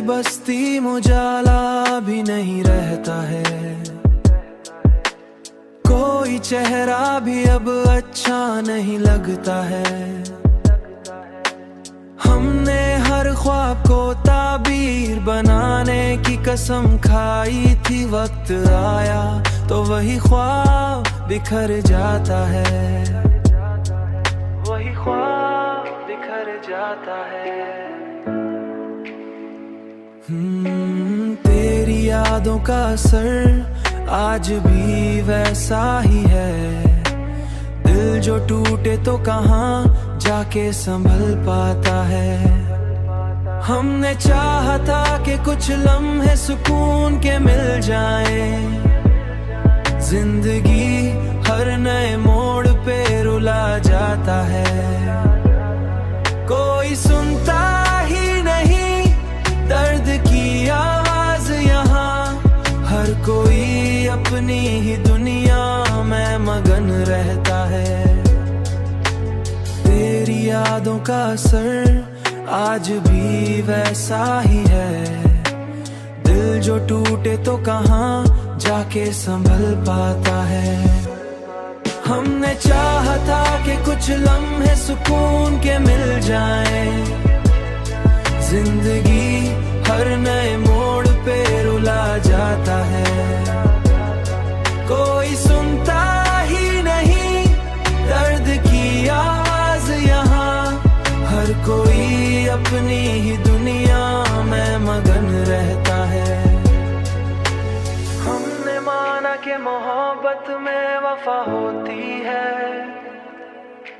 बस्ती में उजाला भी नहीं रहता है, कोई चेहरा भी अब अच्छा नहीं लगता है। हमने हर ख्वाब को ताबीर बनाने की कसम खाई थी, वक्त आया तो वही ख्वाब बिखर जाता है, वही ख्वाब बिखर जाता है। तेरी यादों का असर आज भी वैसा ही है, दिल जो टूटे तो कहाँ जाके संभल पाता है। हमने चाहा था कि कुछ लम्हे सुकून के मिल जाए, जिंदगी हर नए मोड़ पे रुला जाता है। कोई सुनता ही नहीं दर्द की आवाज यहाँ, हर कोई अपनी ही दुनिया में मगन रहता है। तेरी यादों का असर आज भी वैसा ही है, दिल जो टूटे तो कहाँ जाके संभल पाता है। हमने चाहा था कि कुछ लम्हे सुकून के मिल जाए, जिंदगी हर नए मोड़ पे रुला जाता है। कोई सुनता ही नहीं दर्द की आवाज यहाँ, हर कोई अपनी ही दुनिया में मगन रहता है। हमने माना कि मोहब्बत में वफा होती है,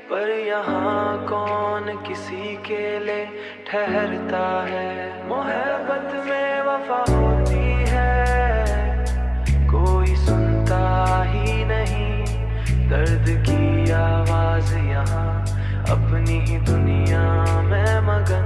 पर यहाँ कौन किसी के लिए ठहरता है। मोहब्बत में वफा होती है, कोई सुनता ही नहीं दर्द की आवाज यहाँ, अपनी ही दुनिया में मगन।